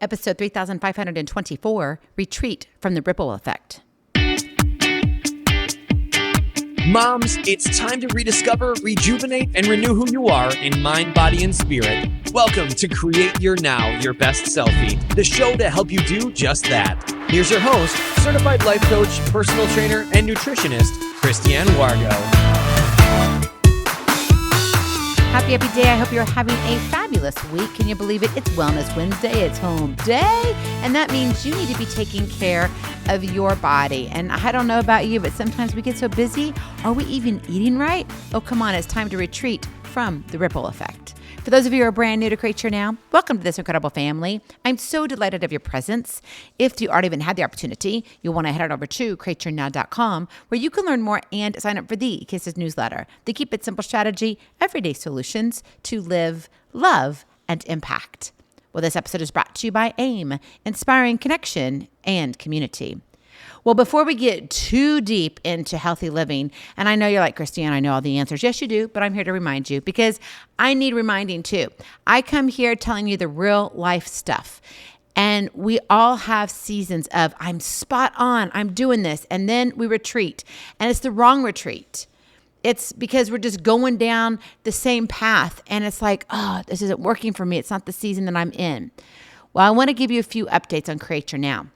episode 3524, Retreat from the Ripple Effect. Moms, it's time to rediscover, rejuvenate, and renew who you are in mind, body, and spirit. Welcome to Create Your Now, Your Best Selfie, the show to help you do just that. Here's your host, certified life coach, personal trainer, and nutritionist, Kristianne Wargo. Happy day. I hope you're having a fabulous week. Can you believe it? It's Wellness Wednesday. It's home day. And that means you need to be taking care of your body. And I don't know about you, but sometimes we get so busy. Are we even eating right? Oh, come on. It's time to retreat from the ripple effect. For those of you who are brand new to Create Your Now, welcome to this incredible family. I'm so delighted of your presence. If you already even had the opportunity, you'll want to head on over to createyournow.com where you can learn more and sign up for the Kisses newsletter. The Keep It Simple strategy, everyday solutions to live, love, and impact. Well, this episode is brought to you by AIM, inspiring connection and community. Well, before we get too deep into healthy living, and I know you're like, Kristianne, I know all the answers. Yes, you do, but I'm here to remind you because I need reminding too. I come here telling you the real life stuff. And we all have seasons of, I'm spot on, I'm doing this, and then we retreat. And it's the wrong retreat. It's because we're just going down the same path. And it's like, oh, this isn't working for me. It's not the season that I'm in. Well, I want to give you a few updates on Create Your Now.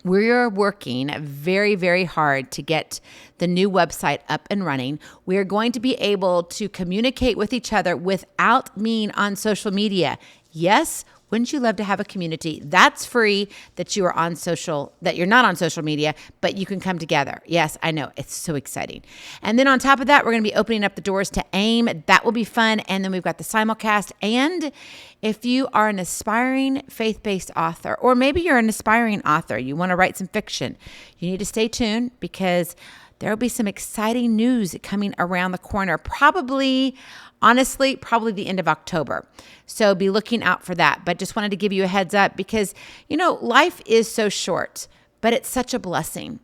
We're working very, very hard to get the new website up and running. We are going to be able to communicate with each other without being on social media. Yes, wouldn't you love to have a community that's free, that you are on social, that you're not on social media, but you can come together? Yes, I know. It's so exciting. And then on top of that, we're going to be opening up the doors to AIM. That will be fun. And then we've got the simulcast. And if you are an aspiring faith-based author, or maybe you're an aspiring author, you want to write some fiction, you need to stay tuned because there will be some exciting news coming around the corner, honestly, probably the end of October. So be looking out for that. But just wanted to give you a heads up because, life is so short, but it's such a blessing.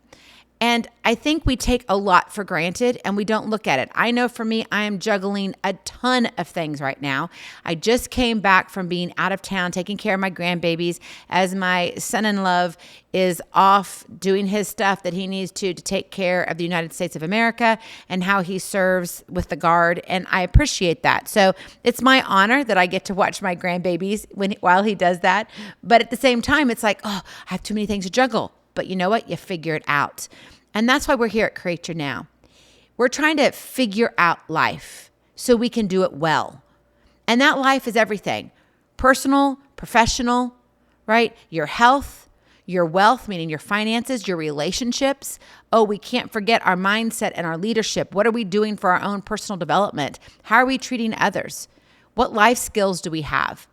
And I think we take a lot for granted and we don't look at it. I know for me, I am juggling a ton of things right now. I just came back from being out of town, taking care of my grandbabies as my son-in-law is off doing his stuff that he needs to take care of the United States of America and how he serves with the Guard. And I appreciate that. So it's my honor that I get to watch my grandbabies while he does that. But at the same time, it's like, oh, I have too many things to juggle. But you know what? You figure it out. And that's why we're here at Create Your Now. We're trying to figure out life so we can do it well. And that life is everything. Personal, professional, right? Your health, your wealth, meaning your finances, your relationships. Oh, we can't forget our mindset and our leadership. What are we doing for our own personal development? How are we treating others? What life skills do we have?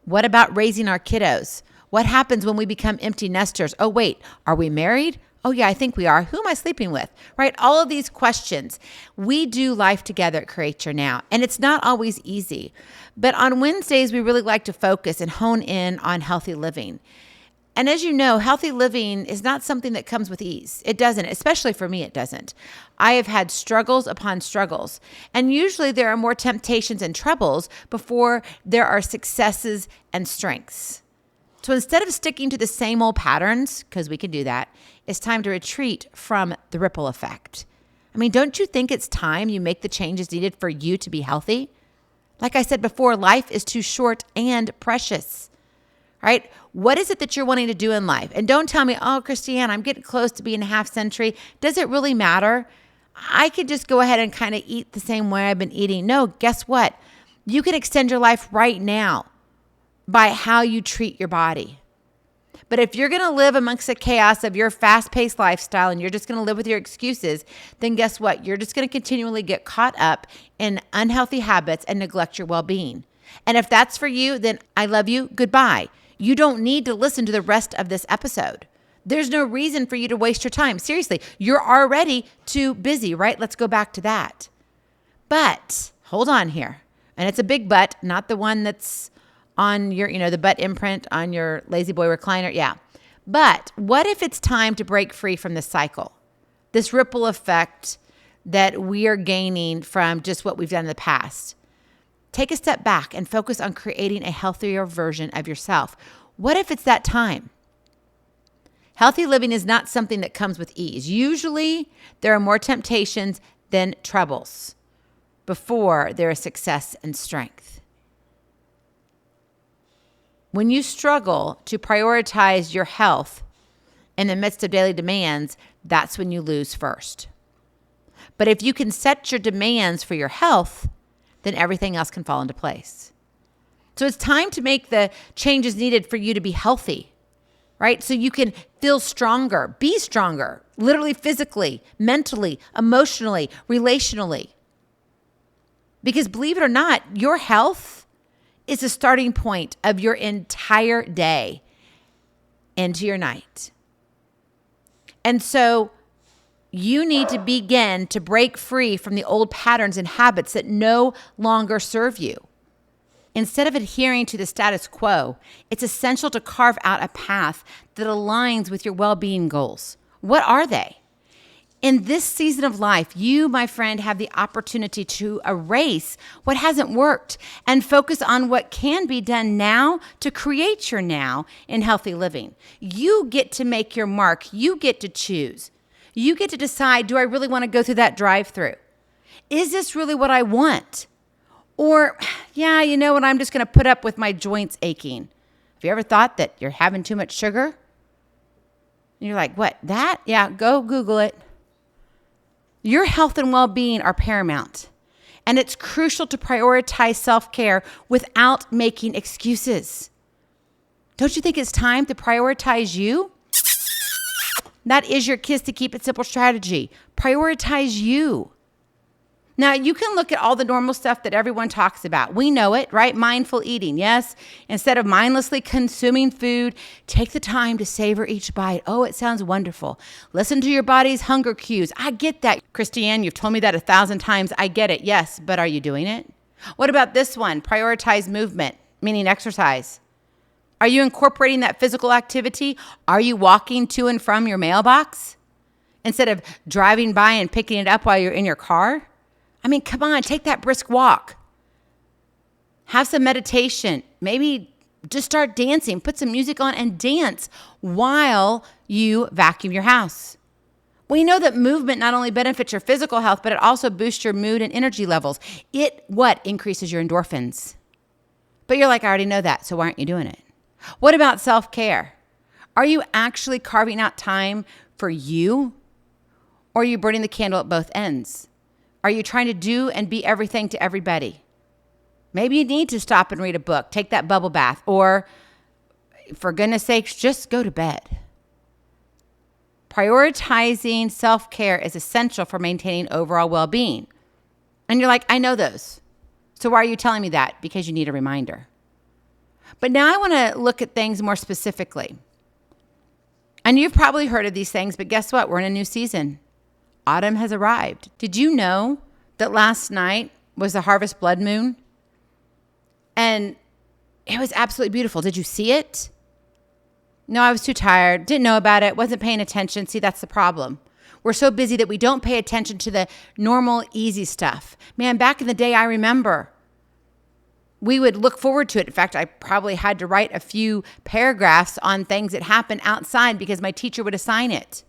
What about raising our kiddos? What happens when we become empty nesters? Oh, wait, are we married? Oh, yeah, I think we are. Who am I sleeping with? Right? All of these questions. We do life together at Create Your Now, and it's not always easy. But on Wednesdays, we really like to focus and hone in on healthy living. And as you know, healthy living is not something that comes with ease. It doesn't, especially for me, it doesn't. I have had struggles upon struggles. And usually there are more temptations and troubles before there are successes and strengths. So instead of sticking to the same old patterns, because we can do that, it's time to retreat from the ripple effect. I mean, don't you think it's time you make the changes needed for you to be healthy? Like I said before, life is too short and precious, right? What is it that you're wanting to do in life? And don't tell me, oh, Kristianne, I'm getting close to being a half century. Does it really matter? I could just go ahead and kind of eat the same way I've been eating. No, guess what? You can extend your life right now by how you treat your body. But if you're going to live amongst the chaos of your fast-paced lifestyle and you're just going to live with your excuses, then guess what? You're just going to continually get caught up in unhealthy habits and neglect your well-being. And if that's for you, then I love you. Goodbye. You don't need to listen to the rest of this episode. There's no reason for you to waste your time. Seriously, you're already too busy, right? Let's go back to that. But hold on here. And it's a big but, not the one that's on your, the butt imprint on your lazy boy recliner. Yeah. But what if it's time to break free from this cycle, this ripple effect that we are gaining from just what we've done in the past? take a step back and focus on creating a healthier version of yourself. What if it's that time? Healthy living is not something that comes with ease. Usually, there are more temptations than troubles before there is success and strength. When you struggle to prioritize your health in the midst of daily demands, that's when you lose first. But if you can set your demands for your health, then everything else can fall into place. So it's time to make the changes needed for you to be healthy, right? So you can feel stronger, be stronger, literally, physically, mentally, emotionally, relationally. Because believe it or not, your health is the starting point of your entire day into your night. And so you need to begin to break free from the old patterns and habits that no longer serve you. Instead of adhering to the status quo, it's essential to carve out a path that aligns with your well-being goals. What are they? In this season of life, you, my friend, have the opportunity to erase what hasn't worked and focus on what can be done now to create your now in healthy living. You get to make your mark. You get to choose. You get to decide, do I really want to go through that drive-through? Is this really what I want? Or, yeah, you know what, I'm just going to put up with my joints aching. Have you ever thought that you're having too much sugar? And you're like, what, that? Yeah, go Google it. Your health and well-being are paramount, and it's crucial to prioritize self-care without making excuses. Don't you think it's time to prioritize you? That is your Kiss to Keep It Simple strategy. Prioritize you. Now, you can look at all the normal stuff that everyone talks about. We know it, right? Mindful eating, yes? Instead of mindlessly consuming food, take the time to savor each bite. Oh, it sounds wonderful. Listen to your body's hunger cues. I get that. Kristianne, you've told me that 1,000 times. I get it, yes, but are you doing it? What about this one? Prioritize movement, meaning exercise. Are you incorporating that physical activity? Are you walking to and from your mailbox instead of driving by and picking it up while you're in your car? I mean, come on, take that brisk walk. Have some meditation. Maybe just start dancing. Put some music on and dance while you vacuum your house. We know that movement not only benefits your physical health, but it also boosts your mood and energy levels. It increases your endorphins. But you're like, I already know that, so why aren't you doing it? What about self-care? Are you actually carving out time for you? Or are you burning the candle at both ends? Are you trying to do and be everything to everybody? Maybe you need to stop and read a book, take that bubble bath, or for goodness sakes, just go to bed. Prioritizing self-care is essential for maintaining overall well-being. And you're like, I know those. So why are you telling me that? Because you need a reminder. But now I want to look at things more specifically. And you've probably heard of these things, but guess what? We're in a new season. Autumn has arrived. Did you know that last night was the harvest blood moon? And it was absolutely beautiful. Did you see it? No, I was too tired. Didn't know about it. Wasn't paying attention. See, that's the problem. We're so busy that we don't pay attention to the normal, easy stuff. Man, back in the day, I remember we would look forward to it. In fact, I probably had to write a few paragraphs on things that happened outside because my teacher would assign it.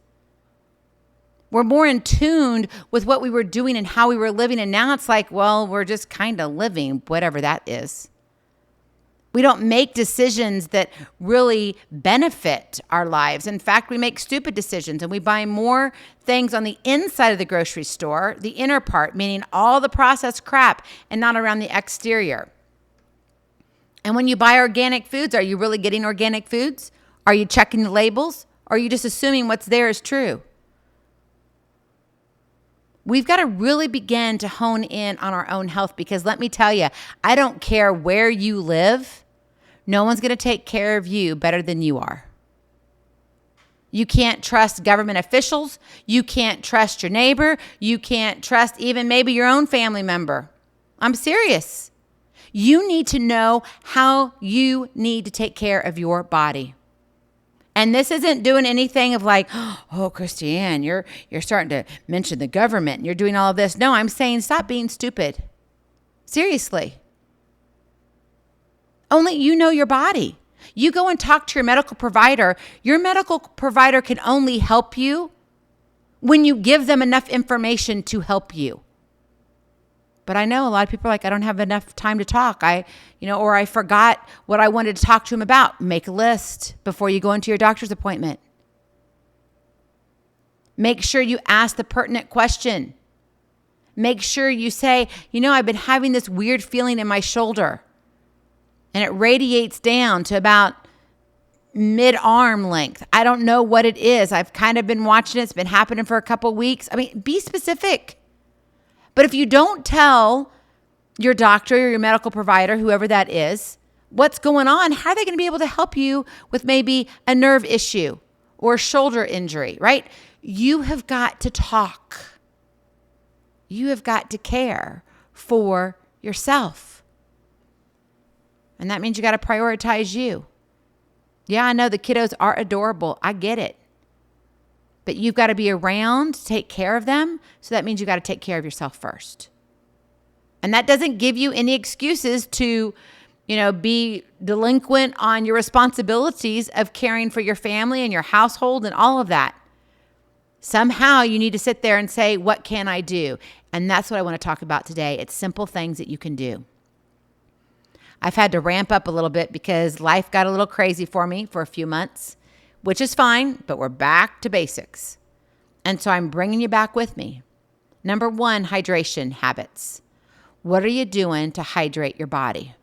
We're more in tune with what we were doing and how we were living. And now it's like, well, we're just kind of living, whatever that is. We don't make decisions that really benefit our lives. In fact, we make stupid decisions and we buy more things on the inside of the grocery store, the inner part, meaning all the processed crap and not around the exterior. And when you buy organic foods, are you really getting organic foods? Are you checking the labels? Or are you just assuming what's there is true? We've got to really begin to hone in on our own health because let me tell you, I don't care where you live. No one's going to take care of you better than you are. You can't trust government officials. You can't trust your neighbor. You can't trust even maybe your own family member. I'm serious. You need to know how you need to take care of your body. And this isn't doing anything of like, oh, Kristianne, you're starting to mention the government and you're doing all of this. No, I'm saying stop being stupid. Seriously. Only you know your body. You go and talk to your medical provider. Your medical provider can only help you when you give them enough information to help you. But I know a lot of people are like, I don't have enough time to talk. Or I forgot what I wanted to talk to him about. Make a list before you go into your doctor's appointment. Make sure you ask the pertinent question. Make sure you say, I've been having this weird feeling in my shoulder, and it radiates down to about mid-arm length. I don't know what it is. I've kind of been watching it. It's been happening for a couple weeks. Be specific. But if you don't tell your doctor or your medical provider, whoever that is, what's going on, how are they going to be able to help you with maybe a nerve issue or a shoulder injury, right? You have got to talk. You have got to care for yourself. And that means you got to prioritize you. Yeah, I know the kiddos are adorable. I get it. But you've got to be around to take care of them. So that means you got to take care of yourself first. And that doesn't give you any excuses to, be delinquent on your responsibilities of caring for your family and your household and all of that. Somehow you need to sit there and say, what can I do? And that's what I want to talk about today. It's simple things that you can do. I've had to ramp up a little bit because life got a little crazy for me for a few months, which is fine, but we're back to basics. And so I'm bringing you back with me. Number 1, hydration habits. What are you doing to hydrate your body?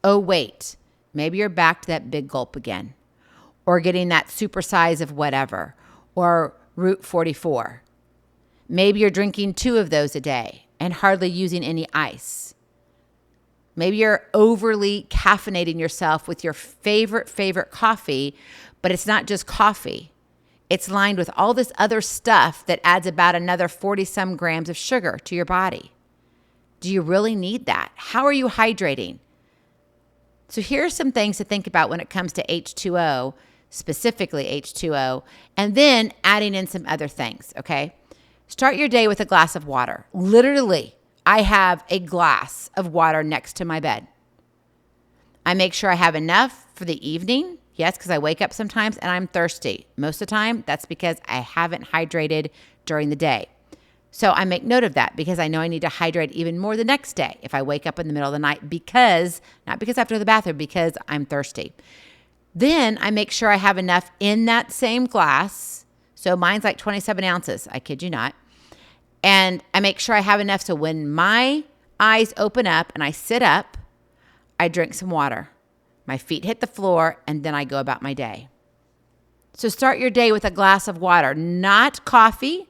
Oh, wait, maybe you're back to that big gulp again, or getting that super size of whatever, or Route 44. Maybe you're drinking 2 of those a day and hardly using any ice. Maybe you're overly caffeinating yourself with your favorite coffee, but it's not just coffee. It's lined with all this other stuff that adds about another 40-some grams of sugar to your body. Do you really need that? How are you hydrating? So here are some things to think about when it comes to H2O, specifically H2O, and then adding in some other things, okay? Start your day with a glass of water. Literally, I have a glass of water next to my bed. I make sure I have enough for the evening. Yes, because I wake up sometimes and I'm thirsty. Most of the time, that's because I haven't hydrated during the day. So I make note of that because I know I need to hydrate even more the next day if I wake up in the middle of the night not because I have to go to the bathroom, because I'm thirsty. Then I make sure I have enough in that same glass. So mine's like 27 ounces. I kid you not. And I make sure I have enough so when my eyes open up and I sit up, I drink some water. My feet hit the floor, and then I go about my day. So start your day with a glass of water, not coffee,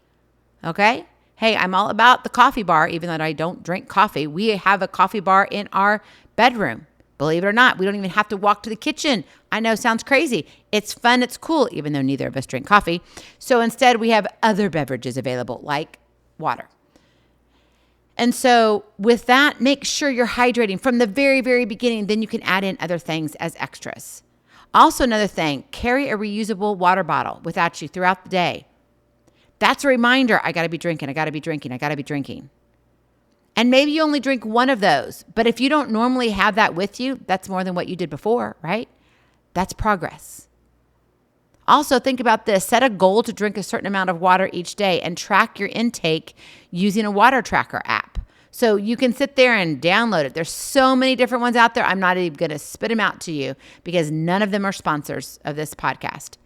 okay? Hey, I'm all about the coffee bar, even though I don't drink coffee. We have a coffee bar in our bedroom. Believe it or not, we don't even have to walk to the kitchen. I know, sounds crazy. It's fun, it's cool, even though neither of us drink coffee. So instead, we have other beverages available, like water. And so with that, make sure you're hydrating from the very, very beginning. Then you can add in other things as extras. Also, another thing, carry a reusable water bottle without you throughout the day. That's a reminder, I got to be drinking, I got to be drinking, I got to be drinking. And maybe you only drink one of those, but if you don't normally have that with you, that's more than what you did before, right? That's progress. Also, think about this. Set a goal to drink a certain amount of water each day and track your intake using a water tracker app. So you can sit there and download it. There's so many different ones out there. I'm not even going to spit them out to you because none of them are sponsors of this podcast.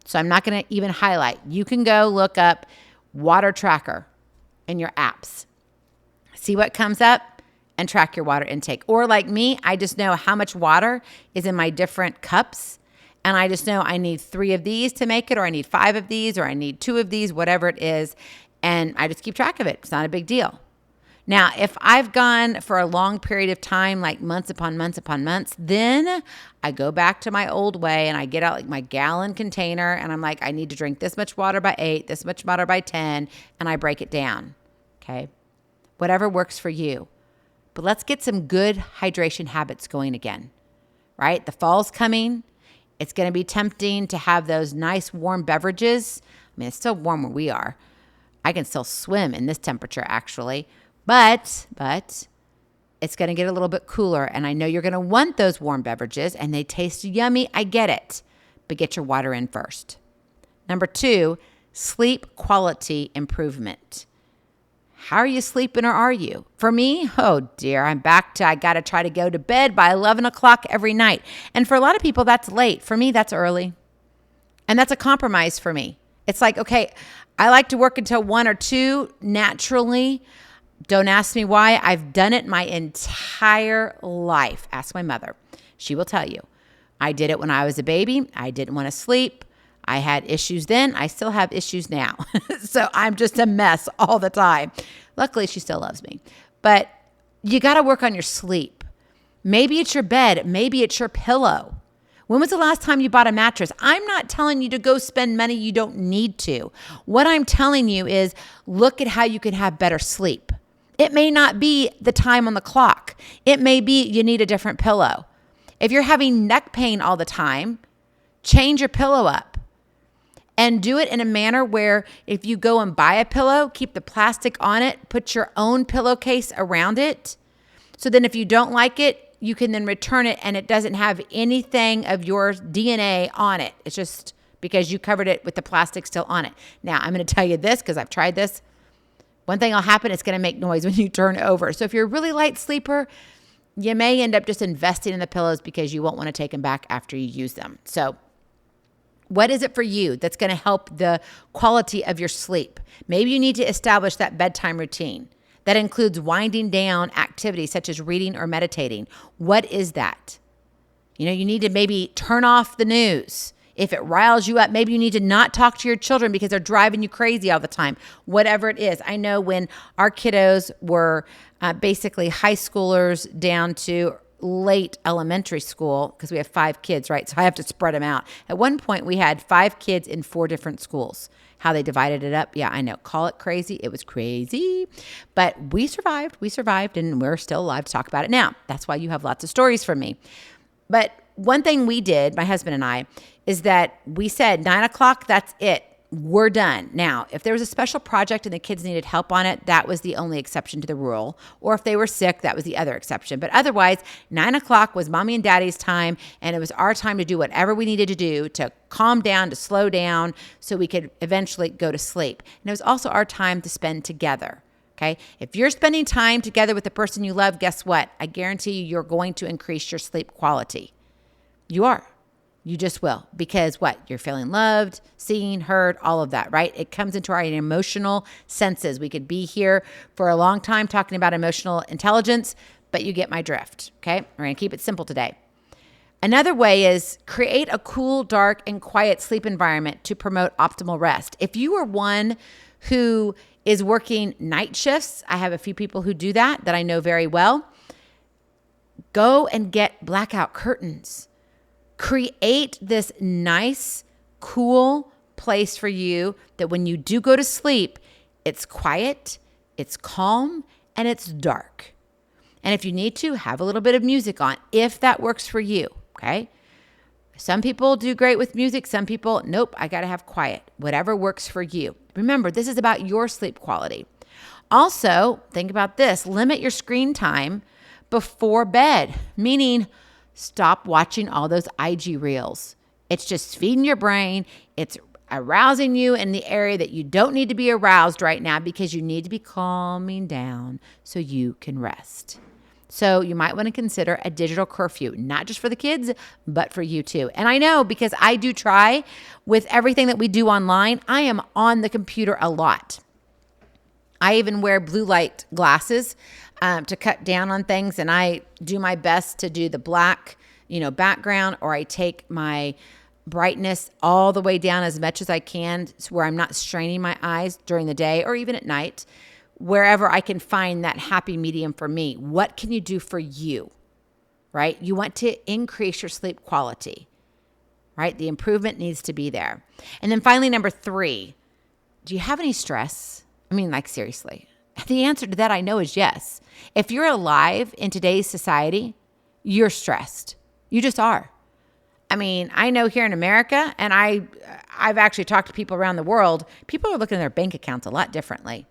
So I'm not going to even highlight. You can go look up water tracker in your apps. See what comes up and track your water intake. Or like me, I just know how much water is in my different cups. And I just know I need 3 of these to make it, or I need 5 of these, or I need 2 of these, whatever it is. And I just keep track of it. It's not a big deal. Now, if I've gone for a long period of time, like months upon months upon months, then I go back to my old way and I get out like my gallon container and I'm like, I need to drink this much water by 8, this much water by 10, and I break it down. Okay. Whatever works for you. But let's get some good hydration habits going again, right? The fall's coming. It's going to be tempting to have those nice warm beverages. I mean, it's still warm where we are. I can still swim in this temperature, actually. But it's going to get a little bit cooler. And I know you're going to want those warm beverages and they taste yummy. I get it. But get your water in first. Number 2, sleep quality improvement. How are you sleeping, or are you? For me, oh dear, I got to try to go to bed by 11 o'clock every night. And for a lot of people, that's late. For me, that's early. And that's a compromise for me. It's like, okay, I like to work until 1 or 2 naturally. Don't ask me why. I've done it my entire life. Ask my mother. She will tell you. I did it when I was a baby. I didn't want to sleep. I had issues then. I still have issues now. So I'm just a mess all the time. Luckily, she still loves me. But you got to work on your sleep. Maybe it's your bed. Maybe it's your pillow. When was the last time you bought a mattress? I'm not telling you to go spend money you don't need to. What I'm telling you is look at how you can have better sleep. It may not be the time on the clock. It may be you need a different pillow. If you're having neck pain all the time, change your pillow up. And do it in a manner where if you go and buy a pillow, keep the plastic on it, put your own pillowcase around it. So then if you don't like it, you can then return it and it doesn't have anything of your DNA on it. It's just because you covered it with the plastic still on it. Now, I'm going to tell you this because I've tried this. One thing will happen, it's going to make noise when you turn over. So if you're a really light sleeper, you may end up just investing in the pillows because you won't want to take them back after you use them. So what is it for you that's going to help the quality of your sleep? Maybe you need to establish that bedtime routine. That includes winding down activities such as reading or meditating. What is that? You need to maybe turn off the news. If it riles you up, maybe you need to not talk to your children because they're driving you crazy all the time. Whatever it is. I know when our kiddos were basically high schoolers down to late elementary school, because we have 5 kids, right? So I have to spread them out. At one point, we had 5 kids in 4 different schools. How they divided it up, yeah, I know. Call it crazy. It was crazy. But we survived. And we're still alive to talk about it now. That's why you have lots of stories from me. But one thing we did, my husband and I, is that we said 9 o'clock, that's it. We're done. Now, if there was a special project and the kids needed help on it, that was the only exception to the rule. Or if they were sick, that was the other exception. But otherwise, 9 o'clock was mommy and daddy's time, and it was our time to do whatever we needed to do to calm down, to slow down, so we could eventually go to sleep. And it was also our time to spend together. Okay? If you're spending time together with the person you love, guess what? I guarantee you're going to increase your sleep quality. You are. You just will, because what? You're feeling loved, seen, heard, all of that, right? It comes into our emotional senses. We could be here for a long time talking about emotional intelligence, but you get my drift, okay? We're going to keep it simple today. Another way is create a cool, dark, and quiet sleep environment to promote optimal rest. If you are one who is working night shifts, I have a few people who do that I know very well, go and get blackout curtains. Create this nice, cool place for you that when you do go to sleep, it's quiet, it's calm, and it's dark. And if you need to, have a little bit of music on, if that works for you, okay? Some people do great with music. Some people, nope, I got to have quiet. Whatever works for you. Remember, this is about your sleep quality. Also, think about this. Limit your screen time before bed, meaning stop watching all those IG reels. It's just feeding your brain. It's arousing you in the area that you don't need to be aroused right now because you need to be calming down so you can rest. So you might want to consider a digital curfew, not just for the kids, but for you too. And I know because I do try with everything that we do online, I am on the computer a lot. I even wear blue light glasses to cut down on things, and I do my best to do the black, background, or I take my brightness all the way down as much as I can where I'm not straining my eyes during the day or even at night, wherever I can find that happy medium for me. What can you do for you, right? You want to increase your sleep quality, right? The improvement needs to be there. And then finally, number 3, do you have any stress? I mean, seriously. The answer to that I know is yes. If you're alive in today's society, you're stressed. You just are. I mean, I know here in America, and I've actually talked to people around the world, people are looking at their bank accounts a lot differently.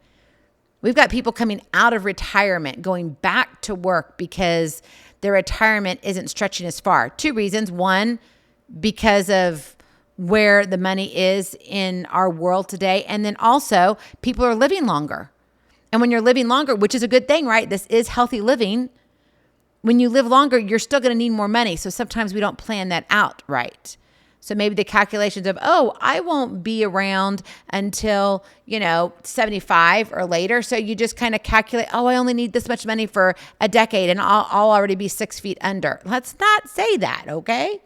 We've got people coming out of retirement, going back to work because their retirement isn't stretching as far. 2 reasons. One, because of where the money is in our world today. And then also, people are living longer. And when you're living longer, which is a good thing, right? This is healthy living. When you live longer, you're still going to need more money. So sometimes we don't plan that out right. So maybe the calculations of, I won't be around until, 75 or later. So you just kind of calculate, I only need this much money for a decade and I'll already be 6 feet under. Let's not say that, okay?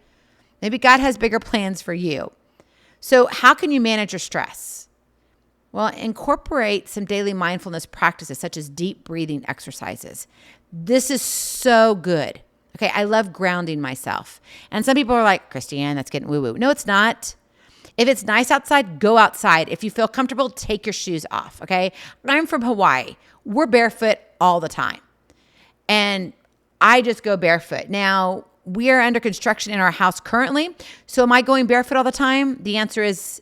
Maybe God has bigger plans for you. So how can you manage your stress? Well, incorporate some daily mindfulness practices such as deep breathing exercises. This is so good. Okay, I love grounding myself. And some people are like, Kristianne, that's getting woo-woo. No, it's not. If it's nice outside, go outside. If you feel comfortable, take your shoes off, okay? I'm from Hawaii. We're barefoot all the time. And I just go barefoot. Now, we are under construction in our house currently. So am I going barefoot all the time? The answer is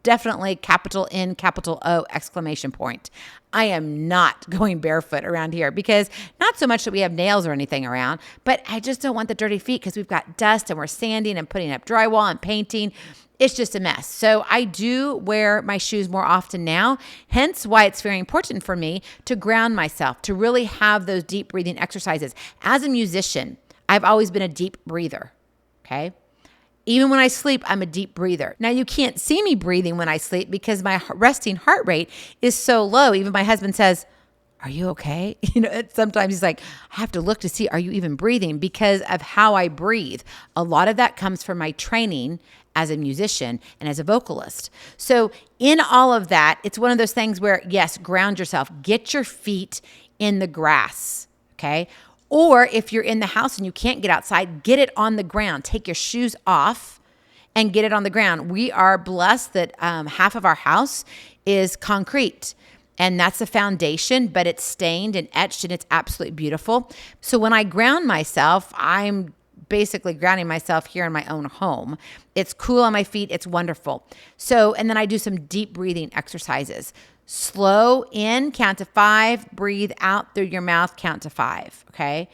definitely capital N, capital O, exclamation point. I am not going barefoot around here because not so much that we have nails or anything around, but I just don't want the dirty feet because we've got dust and we're sanding and putting up drywall and painting. It's just a mess. So I do wear my shoes more often now, hence why it's very important for me to ground myself, to really have those deep breathing exercises. As a musician, I've always been a deep breather, okay? Even when I sleep, I'm a deep breather. Now, you can't see me breathing when I sleep because my resting heart rate is so low. Even my husband says, are you okay? Sometimes he's like, I have to look to see, are you even breathing? Because of how I breathe. A lot of that comes from my training as a musician and as a vocalist. So in all of that, it's one of those things where, yes, ground yourself. Get your feet in the grass, okay? Or if you're in the house and you can't get outside, get it on the ground. Take your shoes off and get it on the ground. We are blessed that half of our house is concrete. And that's the foundation, but it's stained and etched and it's absolutely beautiful. So when I ground myself, I'm basically grounding myself here in my own home. It's cool on my feet. It's wonderful. So, and then I do some deep breathing exercises. Slow in, count to 5, breathe out through your mouth, count to 5, okay?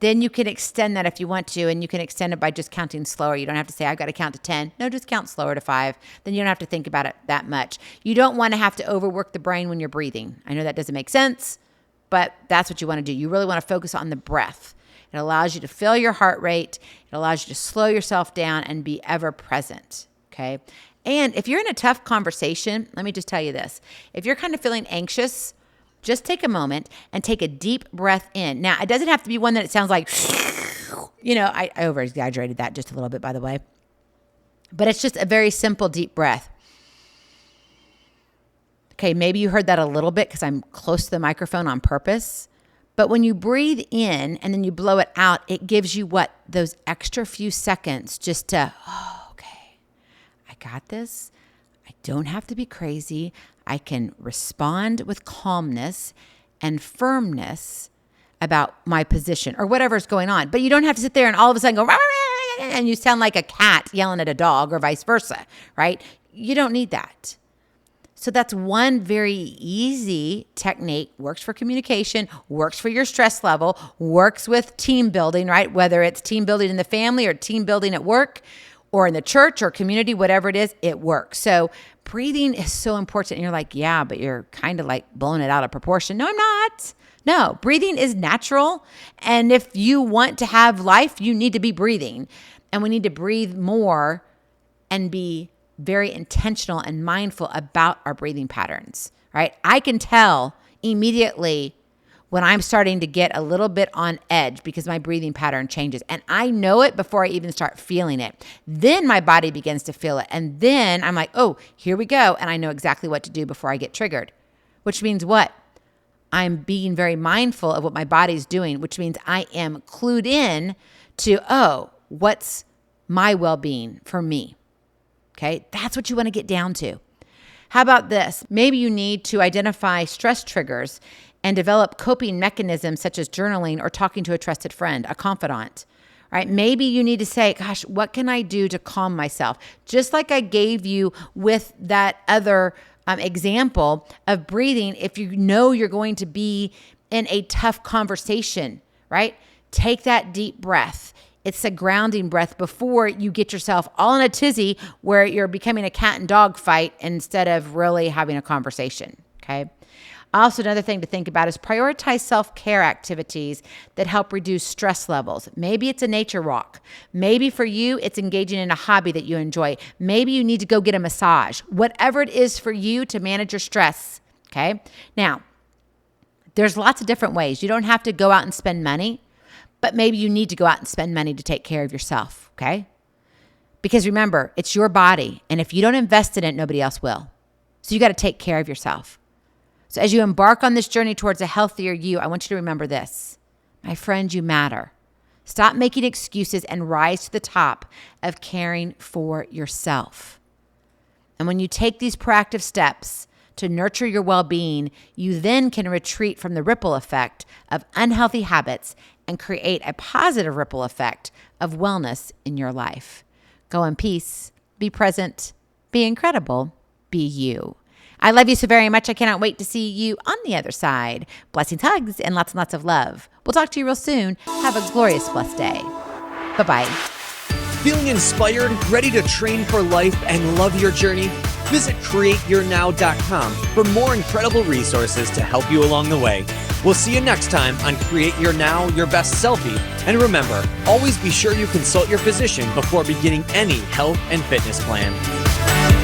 Then you can extend that if you want to, and you can extend it by just counting slower. You don't have to say, I've got to count to 10. No, just count slower to 5. Then you don't have to think about it that much. You don't want to have to overwork the brain when you're breathing. I know that doesn't make sense, but that's what you want to do. You really want to focus on the breath. It allows you to feel your heart rate. It allows you to slow yourself down and be ever present, okay? And if you're in a tough conversation, let me just tell you this. If you're kind of feeling anxious, just take a moment and take a deep breath in. Now, it doesn't have to be one that it sounds like, I over-exaggerated that just a little bit, by the way. But it's just a very simple deep breath. Okay, maybe you heard that a little bit because I'm close to the microphone on purpose. But when you breathe in and then you blow it out, it gives you those extra few seconds just to, got this. I don't have to be crazy. I can respond with calmness and firmness about my position or whatever's going on. But you don't have to sit there and all of a sudden go, and you sound like a cat yelling at a dog or vice versa, right? You don't need that. So that's one very easy technique, works for communication, works for your stress level, works with team building, right? Whether it's team building in the family or team building at work, or in the church or community, whatever it is, it works. So breathing is so important. And you're like, yeah, but you're kind of like blowing it out of proportion. No, I'm not. No, breathing is natural. And if you want to have life, you need to be breathing. And we need to breathe more and be very intentional and mindful about our breathing patterns, right? I can tell immediately when I'm starting to get a little bit on edge because my breathing pattern changes. And I know it before I even start feeling it. Then my body begins to feel it. And then I'm like, oh, here we go. And I know exactly what to do before I get triggered. Which means what? I'm being very mindful of what my body's doing, which means I am clued in to, what's my well-being for me? Okay, that's what you want to get down to. How about this? Maybe you need to identify stress triggers and develop coping mechanisms such as journaling or talking to a trusted friend, a confidant, right? Maybe you need to say, gosh, what can I do to calm myself? Just like I gave you with that other example of breathing if you know you're going to be in a tough conversation, right? Take that deep breath. It's a grounding breath before you get yourself all in a tizzy where you're becoming a cat and dog fight instead of really having a conversation, okay? Also, another thing to think about is prioritize self-care activities that help reduce stress levels. Maybe it's a nature walk. Maybe for you, it's engaging in a hobby that you enjoy. Maybe you need to go get a massage. Whatever it is for you to manage your stress, okay? Now, there's lots of different ways. You don't have to go out and spend money, but maybe you need to go out and spend money to take care of yourself, okay? Because remember, it's your body, and if you don't invest in it, nobody else will. So you got to take care of yourself. So as you embark on this journey towards a healthier you, I want you to remember this. My friend, you matter. Stop making excuses and rise to the top of caring for yourself. And when you take these proactive steps to nurture your well-being, you then can retreat from the ripple effect of unhealthy habits and create a positive ripple effect of wellness in your life. Go in peace, be present, be incredible, be you. I love you so very much. I cannot wait to see you on the other side. Blessings, hugs, and lots of love. We'll talk to you real soon. Have a glorious, blessed day. Bye-bye. Feeling inspired, ready to train for life and love your journey? Visit createyournow.com for more incredible resources to help you along the way. We'll see you next time on Create Your Now, Your Best Selfie. And remember, always be sure you consult your physician before beginning any health and fitness plan.